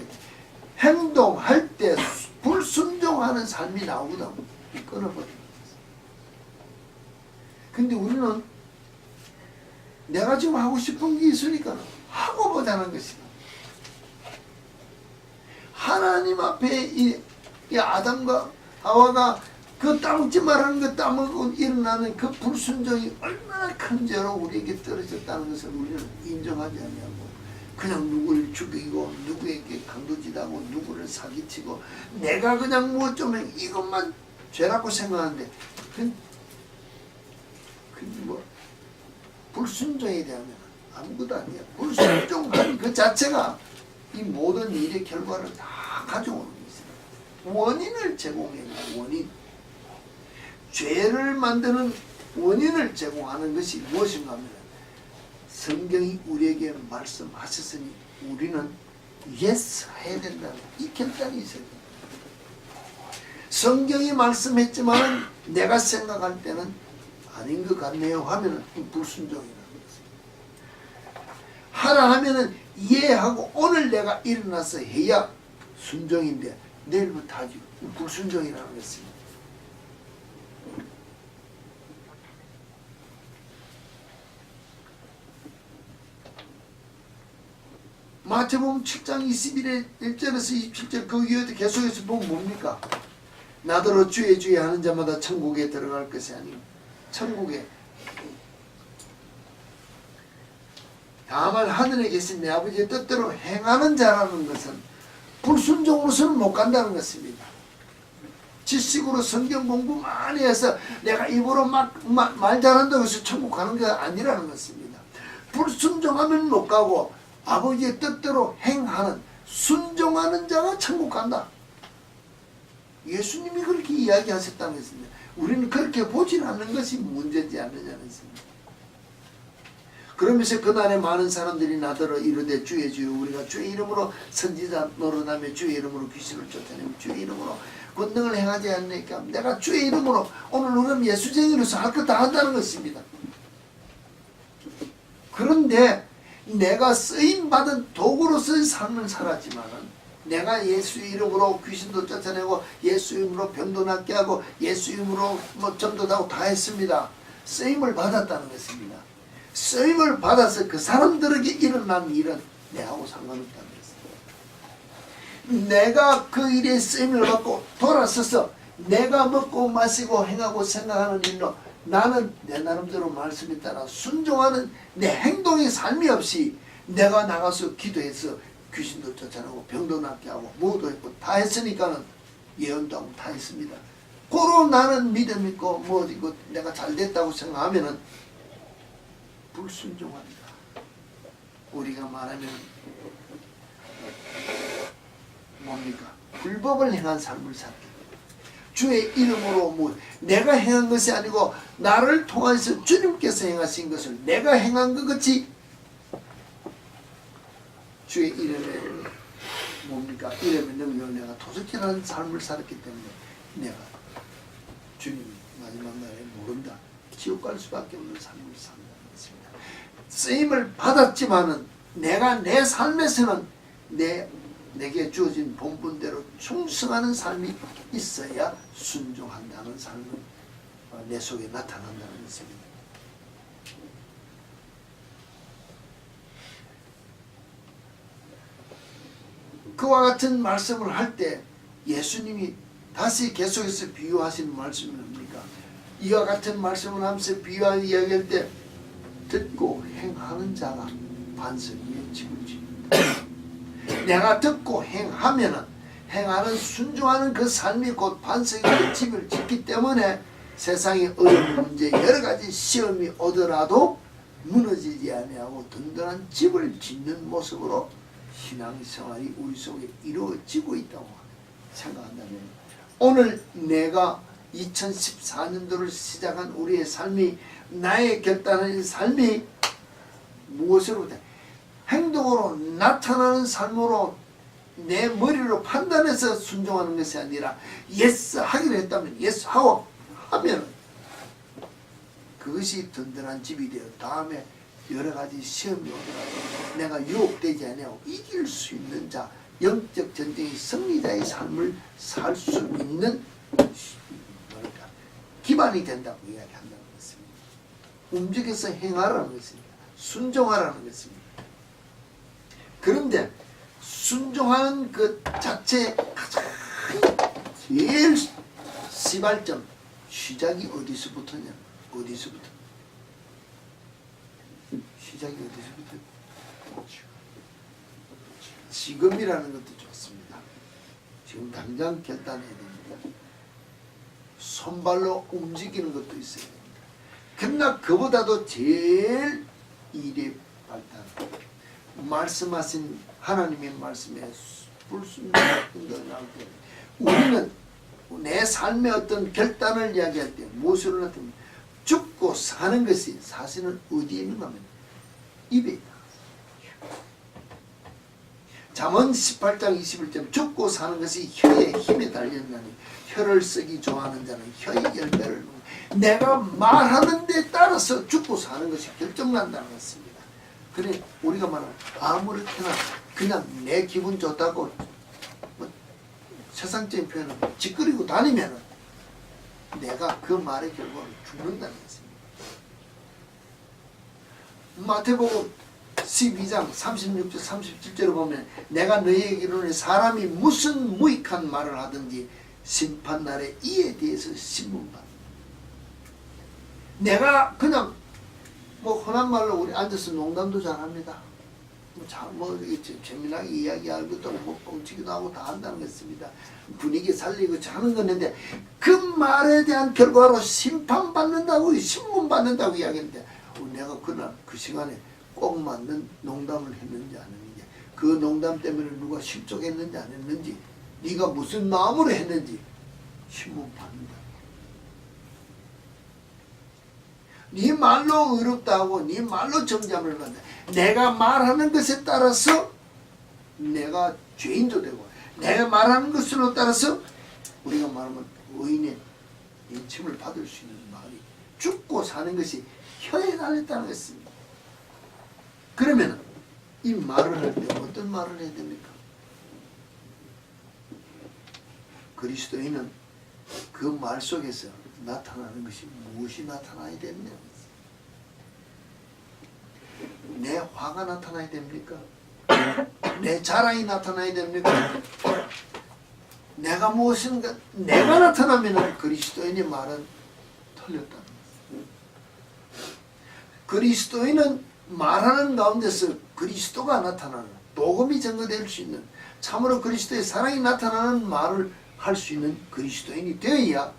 행동할 때 불순종하는 삶이 나오거든. 끊어버리는 거지. 근데 우리는 내가 지금 하고 싶은 게 있으니까 하고 보자는 것이다. 하나님 앞에 이 아담과 하와가 그 따먹지 말라는 거 따먹고 일어나는 그 불순종이 얼마나 큰 죄로 우리에게 떨어졌다는 것을 우리는 인정하지 않냐고. 그냥 누구를 죽이고 누구에게 강도짓하고 누구를 사기치고 내가 그냥 무엇 좀 해 이것만 죄라고 생각하는데 뭐 불순종에 대하면 아무것도 아니야. 불순종한 그 자체가 이 모든 일의 결과를 다 가져오는 것이다. 원인을 제공해요. 원인. 죄를 만드는 원인을 제공하는 것이 무엇인가 하면 성경이 우리에게 말씀하셨으니 우리는 예스 해야 된다는 이 결단이 있어야 됩니다. 성경이 말씀했지만 내가 생각할 때는 아닌 것 같네요 하면은 불순종이라는 것입니다. 하라 하면은 이해하고 오늘 내가 일어나서 해야 순종인데 내일부터 하지 불순종이라는 것입니다. 마태복음 7장 21절에서 27절 그 이후에 계속해서 보면 뭡니까? 나더러 주의 주의 하는 자마다 천국에 들어갈 것이 아니고 천국에 다만 하늘에 계신 내 아버지의 뜻대로 행하는 자라는 것은 불순종으로서는 못 간다는 것입니다. 지식으로 성경 공부 많이 해서 내가 입으로 말 잘한다고 해서 천국 가는 게 아니라는 것입니다. 불순종하면 못 가고 아버지의 뜻대로 행하는 순종하는 자가 천국 간다. 예수님이 그렇게 이야기하셨다는 것입니다. 우리는 그렇게 보지 않는 것이 문제지 않느냐는 것입니다. 그러면서 그날에 많은 사람들이 나더러 이르되 주의 주여 우리가 주의 이름으로 선지자 노릇하며 주의 이름으로 귀신을 쫓아내며 주의 이름으로 권능을 행하지 않으니까 내가 주의 이름으로 오늘 우리는 예수쟁이로서 할 것 다 한다는 것입니다. 그런데 내가 쓰임받은 도구로서의 삶을 살았지만은 내가 예수 이름으로 귀신도 쫓아내고 예수 이름으로 병도 낫게 하고 예수 이름으로 전도하고 다 했습니다. 쓰임을 받았다는 것입니다. 쓰임을 받아서 그 사람들에게 일어난 일은 내하고 상관없다는 것입니다. 내가 그 일에 쓰임을 받고 돌아서서 내가 먹고 마시고 행하고 생각하는 일로 나는 내 나름대로 말씀에 따라 순종하는 내 행동의 삶이 없이 내가 나가서 기도해서 귀신도 쫓아내고 병도 낫게 하고 뭐도 했고 다 했으니까는 예언도 하고 다 했습니다. 고로 나는 믿음 있고 뭐 있고 내가 잘 됐다고 생각하면은 불순종합니다. 우리가 말하면 뭡니까? 불법을 행한 삶을 살게. 주의 이름으로 뭐 내가 행한 것이 아니고 나를 통해서 주님께서 행하신 것을 내가 행한 것 같이 주의 이름에 뭡니까? 이름에 능력을 내가 도둑질하는 삶을 살았기 때문에 내가 주님 마지막 날에 모른다. 지옥 갈 수밖에 없는 삶을 산다는 것입니다. 쓰임을 받았지만은 내가 내 삶에서는 내게 주어진 본분대로 충성하는 삶이 있어야 순종한다는 삶은 내 속에 나타난다는 것입니다. 그와 같은 말씀을 할 때 예수님이 다시 계속해서 비유하시는 말씀이 뭡니까? 이와 같은 말씀을 하면서 비유하는 이야기할 때 듣고 행하는 자가 반석 위에 집을 집니다. 내가 듣고 행하면은 행하는 순종하는 그 삶이 곧 반석 위에 집을 짓기 때문에 세상에 어려운 문제 여러 가지 시험이 오더라도 무너지지 아니하고 든든한 집을 짓는 모습으로 신앙생활이 우리 속에 이루어지고 있다고 생각한다면 오늘 내가 2014년도를 시작한 우리의 삶이 나의 결단한 삶이 무엇으로부터 행동으로 나타나는 삶으로 내 머리로 판단해서 순종하는 것이 아니라 예스 하기로 했다면 예스 하고 하면 그것이 든든한 집이 되어 다음에 여러 가지 시험이 오더라도 내가 유혹되지 않고 이길 수 있는 자, 영적 전쟁의 승리자의 삶을 살 수 있는 뭐랄까 기반이 된다고 이야기한다는 것입니다. 움직여서 행하라는 것입니다. 순종하라는 것입니다. 그런데 순종하는 그 자체의 가장 제일 시발점 시작이 어디서부터냐? 어디서부터? 시작이 어디서부터? 지금이라는 것도 좋습니다. 지금 당장 결단해야 됩니다. 손발로 움직이는 것도 있어야 됩니다. 그러나 그보다도 제일 일이 발달 말씀하신 하나님의 말씀에 불순종하는 것을 나올 때 우리는 내 삶의 어떤 결단을 이야기할 때 무엇으로 나타납니까? 죽고 사는 것이 사실은 어디에 있는가 하면 입에 있다. 잠언 18장 21절 죽고 사는 것이 혀의 힘에 달렸나니 혀를 쓰기 좋아하는 자는 혀의 열매를 먹는. 내가 말하는 데 따라서 죽고 사는 것이 결정난다는 것입니다. 그래 우리가 말하는 아무렇게나 그냥 내 기분 좋다고 뭐 세상적인 표현은 짓거리고 다니면 내가 그 말의 결과를 죽는다는 것입니다. 마태복음 12장 36절 37절을 보면 내가 너희에게 이르노니 사람이 무슨 무익한 말을 하든지 심판날에 이에 대해서 신문받는다. 내가 그냥 뭐 흔한 말로 우리 앉아서 농담도 잘합니다. 뭐 재미나게 이야기하고 또 뭐 뻥치기도 하고 다 한다는 것입니다. 분위기 살리고 하는 건데 그 말에 대한 결과로 심판받는다고 신문받는다고 이야기했는데 내가 그날 그 시간에 꼭 맞는 농담을 했는지 안 했는지 그 농담 때문에 누가 실족했는지 안 했는지 네가 무슨 마음으로 했는지 신문받는다. 네 말로 의롭다고 네 말로 정죄함을 받는다. 내가 말하는 것에 따라서 내가 죄인도 되고 내가 말하는 것으로 따라서 우리가 말하면 의인의 인침을 받을 수 있는 말이 죽고 사는 것이 혀에 달렸다는 것입니다. 그러면 이 말을 할 때 어떤 말을 해야 됩니까? 그리스도인은 그 말 속에서 나타나는 것이 무엇이 나타나야 됩니까? 내 화가 나타나야 됩니까? 내 자랑이 나타나야 됩니까? 내가 무엇인가 내가 나타나면 그리스도인의 말은 틀렸다는 것입니다. 그리스도인은 말하는 가운데서 그리스도가 나타나는 복음이 증거될 수 있는 참으로 그리스도의 사랑이 나타나는 말을 할 수 있는 그리스도인이 되어야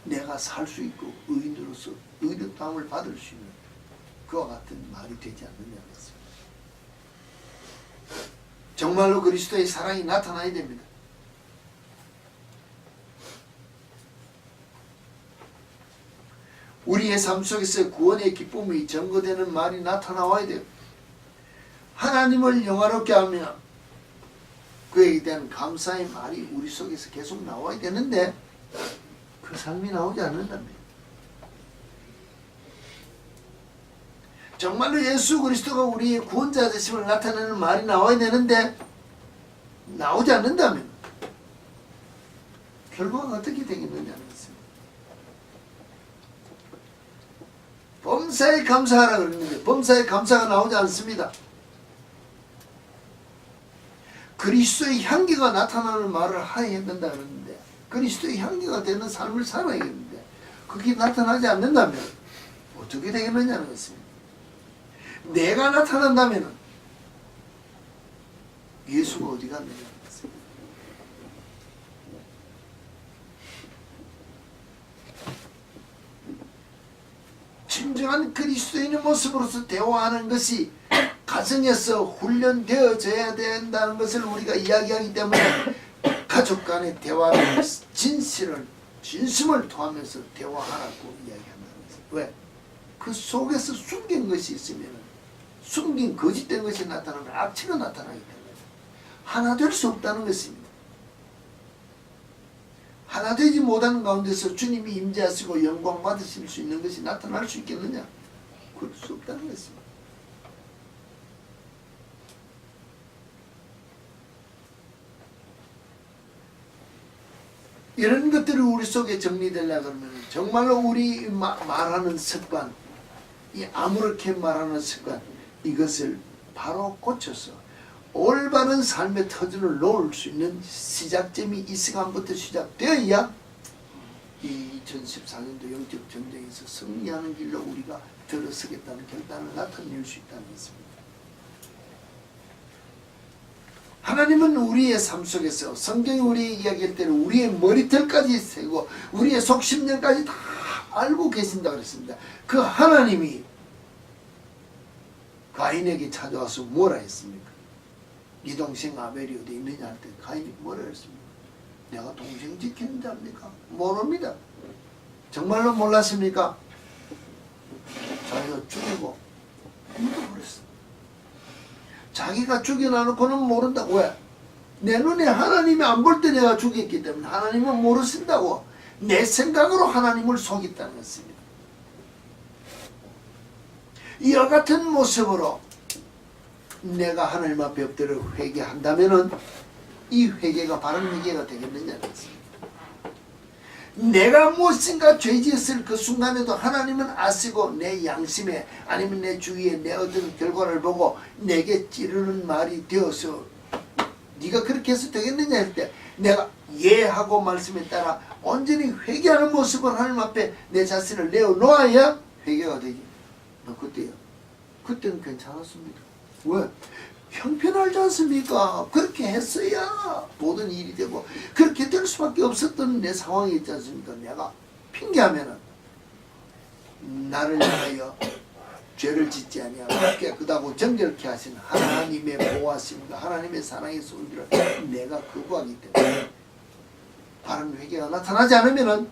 내가 살 수 있고 의인으로서 의롭다함을 받을 수 있는 그와 같은 말이 되지 않느냐는 것입니다. 정말로 그리스도의 사랑이 나타나야 됩니다. 우리의 삶 속에서 구원의 기쁨이 증거되는 말이 나타나와야 돼요. 하나님을 영화롭게 하며 그에 대한 감사의 말이 우리 속에서 계속 나와야 되는데 그 삶이 나오지 않는답니다. 정말로 예수 그리스도가 우리의 구원자 되심을 나타내는 말이 나와야 되는데 나오지 않는다면 결과가 어떻게 되겠느냐는 것입니다. 범사에 감사하라 그러는데 범사에 감사가 나오지 않습니다. 그리스도의 향기가 나타나는 말을 하여야 된다 그러는데 그리스도의 향기가 되는 삶을 살아야겠는데 그게 나타나지 않는다면 어떻게 되겠느냐는 것입니다. 내가 나타난다면 예수가 어디 갔느냐는 것입니다. 진정한 그리스도인의 모습으로서 대화하는 것이 가정에서 훈련되어져야 된다는 것을 우리가 이야기하기 때문에 가족 간의 대화를 진심을 토하면서 대화하라고 이야기한다는 것입니다. 왜? 그 속에서 숨긴 것이 있으면 숨긴 거짓된 것이 나타나면 악취가 나타나기 때문에 하나 될 수 없다는 것입니다. 하나 되지 못하는 가운데서 주님이 임재하시고 영광 받으실 수 있는 것이 나타날 수 있겠느냐? 그럴 수 없다는 것입니다. 이런 것들이 우리 속에 정리되려고 그러면 정말로 우리 말하는 습관, 이 아무렇게 말하는 습관, 이것을 바로 고쳐서 올바른 삶의 터전을 놓을 수 있는 시작점이 이 시간부터 시작되어야 이 2014년도 영적 전쟁에서 승리하는 길로 우리가 들어서겠다는 결단을 나타낼 수 있다는 것입니다. 하나님은 우리의 삶 속에서 성경이 우리의 이야기할 때는 우리의 머리털까지 세고 우리의 속심령까지 다 알고 계신다 그랬습니다. 그 하나님이 가인에게 찾아와서 뭐라 했습니까? 네 동생 아벨이 어디 있느냐 할 때 가인이 뭐라 했습니까? 내가 동생 지키는 자입니까? 모릅니다. 정말로 몰랐습니까? 자기가 죽이고 묻어버렸어. 자기가 죽여놔놓고는 모른다고. 왜? 내 눈에 하나님이 안 볼 때 내가 죽였기 때문에 하나님은 모르신다고. 내 생각으로 하나님을 속였다는 것입니다. 이와 같은 모습으로 내가 하나님 앞에 엎드려 회개한다면은 이 회개가 바른 회개가 되겠느냐는 것입니다. 내가 무엇인가 죄지었을 그 순간에도 하나님은 아시고 내 양심에 아니면 내 주위에 내 어떤 결과를 보고 내게 찌르는 말이 되어서 네가 그렇게 해서 되겠느냐 할 때 내가 예하고 말씀에 따라 온전히 회개하는 모습을 하나님 앞에 내 자신을 내어놓아야 회개가 되지. 그때요. 그때는 괜찮았습니다. 왜? 형편하지 않습니까? 그렇게 했어야 모든 일이 되고 그렇게 될 수밖에 없었던 내 상황이 있지 않습니까? 내가 핑계하면은 나를 위하여 죄를 짓지 아니하고 깨끗하고 정결케 하신 하나님의 보호하심과 하나님의 사랑의 손들을 내가 거부하기 때문에 바른 회개가 나타나지 않으면은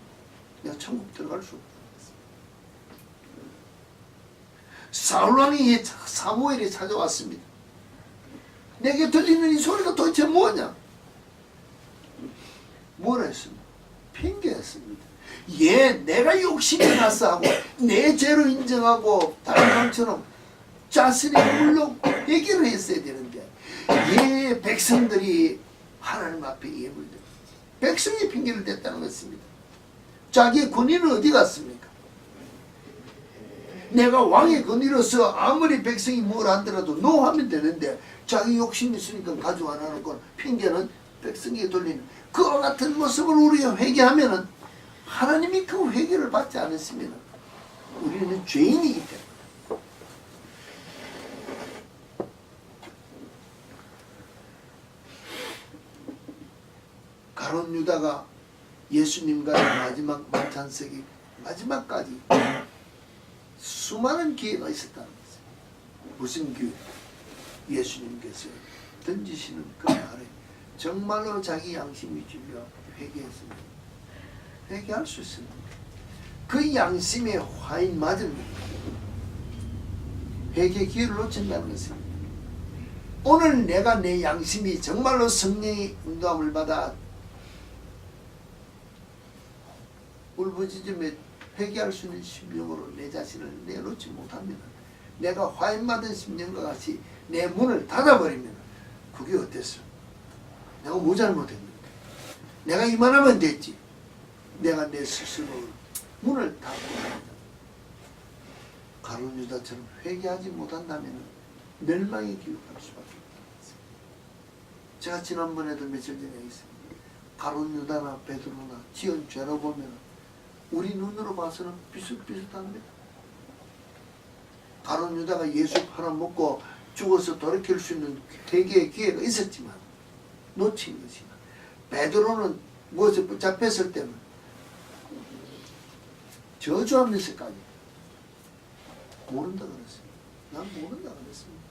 내가 천국 들어갈 수 없다. 사울왕이 사무엘이 찾아왔습니다. 내게 들리는 이 소리가 도대체 뭐냐? 뭐라 했습니까? 핑계했습니다. 예, 내가 욕심이 나서 하고 내 죄로 인정하고 다른 왕처럼 자신의 물로 얘기를 했어야 되는데 예, 백성들이 하나님 앞에 예물 대 백성이 핑계를 댔다는 것입니다. 자기의 권위는 어디 갔습니까? 내가 왕의 권위로서 아무리 백성이 뭘 하더라도 노 하면 되는데 자기 욕심이 있으니까 가져 안 하는 건 핑계는 백성에게 돌리는 그와 같은 모습을 우리가 회개하면은 하나님이 그 회개를 받지 않으시면 우리는 죄인이기 때문에 가룟 유다가 예수님과의 마지막 만찬석이 마지막까지 수많은 기회가 있었다는 것입니다. 무슨 기회? 예수님께서 던지시는 그 말에 정말로 자기 양심이 줄여 회개했습니다. 회개할 수 있습니다. 그 양심에 화인 맞으면 회개 기회를 놓친다는 것입니다. 오늘 내가 내 양심이 정말로 성령의 인도함을 받아 울부짖음에 회개할 수 있는 심령으로 내 자신을 내놓지 못하면 내가 화인받은 심령과 같이 내 문을 닫아버리면 그게 어땠어? 내가 뭐 잘못했는데? 내가 이만하면 됐지. 내가 내 스스로 문을 닫고 가룟 유다처럼 회개하지 못한다면 멸망에 기록할 수밖에 없습니다. 제가 지난번에도 며칠 전에 있습니다. 가룟 유다나 베드로나 지은 죄로 보면 우리 눈으로 봐서는 비슷비슷합니다. 가룟 유다가 예수 팔아먹고 죽어서 돌이킬 수 있는 회개의 기회가 있었지만 놓친 것이나 베드로는 무엇에 붙잡혔을 때는 저주하면서까지 모른다 그랬습니다. 난 모른다 그랬습니다.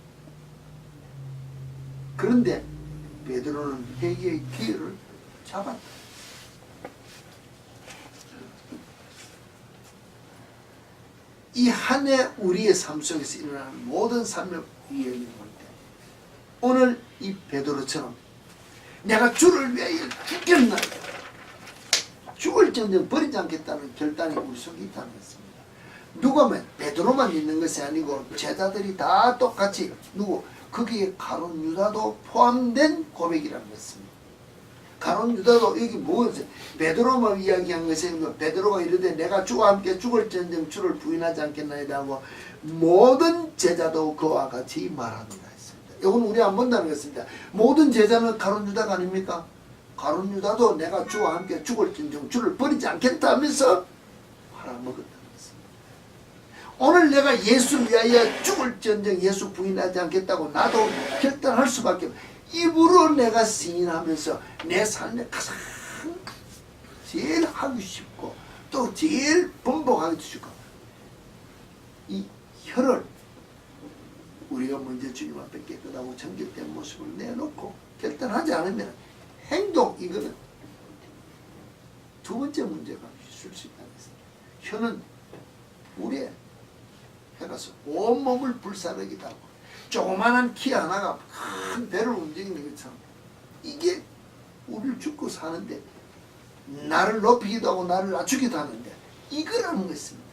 그런데 베드로는 회개의 기회를 잡았다. 이 한 해 우리의 삶 속에서 일어나는 모든 삶의 이야기를 볼 때 오늘 이 베드로처럼 내가 주를 위하여 죽겠나이다. 죽을지언정 버리지 않겠다는 결단이 우리 속에 있다는 것입니다. 누가만 베드로만 있는 것이 아니고 제자들이 다 똑같이 누구 거기에 가룟 유다도 포함된 고백이라는 것입니다. 가룟 유다도 여기 뭐였어요? 베드로만 이야기한 것은 베드로가 이르되 내가 주와 함께 죽을지언정 주를 부인하지 않겠나이다 하고 모든 제자도 그와 같이 말합니다 했습니다. 이건 우리 안 본다는 것입니다. 모든 제자는 가룟 유다가 아닙니까? 가룟 유다도 내가 주와 함께 죽을지언정 주를 버리지 않겠다 하면서 팔아먹었다는 것입니다. 오늘 내가 예수 위하여 죽을지언정 예수 부인하지 않겠다고 나도 결단할 수밖에 없어요. 입으로 내가 시인하면서 내 삶에 가장 제일 하고 싶고 또 제일 번복하기 쉽고 이 혀를 우리가 먼저 주님 앞에 깨끗하고 정결된 모습을 내놓고 결단하지 않으면 행동 이거는 두 번째 문제가 있을 수 있다는 것입니다. 혀는 물에 해가서 온몸을 불사르기도 하고 조그마한 키 하나가 큰 배를 움직이는 것처럼 이게 우리를 죽고 사는데 나를 높이기도 하고 나를 낮추기도 하는데 이거라는 것입니다.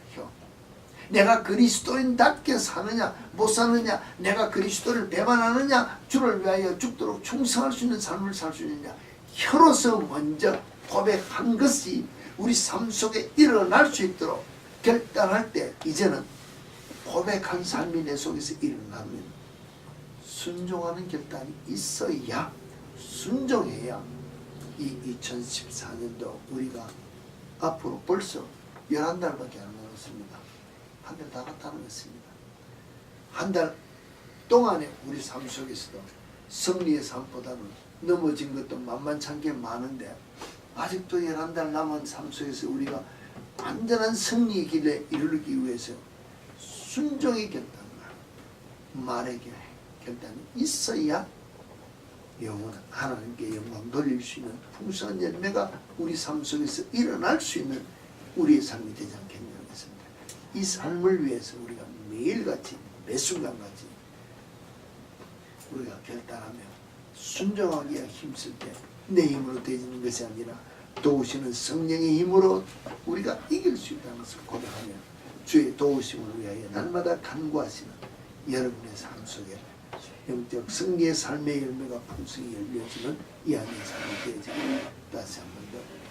내가 그리스도인답게 사느냐 못 사느냐, 내가 그리스도를 배반하느냐 주를 위하여 죽도록 충성할 수 있는 삶을 살 수 있느냐, 혀로서 먼저 고백한 것이 우리 삶 속에 일어날 수 있도록 결단할 때 이제는 고백한 삶이 내 속에서 일어나면 순종하는 결단이 있어야, 순종해야 이 2014년도 우리가 앞으로 벌써 11달밖에 안 남았습니다. 한 달 다 갔다는 것입니다. 한 달 동안에 우리 삶 속에서도 승리의 삶보다는 넘어진 것도 만만찮게 많은데 아직도 11달 남은 삶 속에서 우리가 완전한 승리의 길에 이르기 위해서 순종의 결단과 말의 결단이 있어야 영원한 하나님께 영광 돌릴 수 있는 풍성한 열매가 우리 삶 속에서 일어날 수 있는 우리의 삶이 되지 않겠냐는 것입니다. 이 삶을 위해서 우리가 매일같이 매 순간같이 우리가 결단하며 순종하기에 힘쓸 때 내 힘으로 되지는 것이 아니라 도우시는 성령의 힘으로 우리가 이길 수 있다는 것을 고백하며 주의 도우심을 위하여 날마다 간구하시는 여러분의 삶 속에 영적 승리의 삶의 열매가 풍성히 열려지는 이 안의 삶이 되어지기를 다시 한 번 더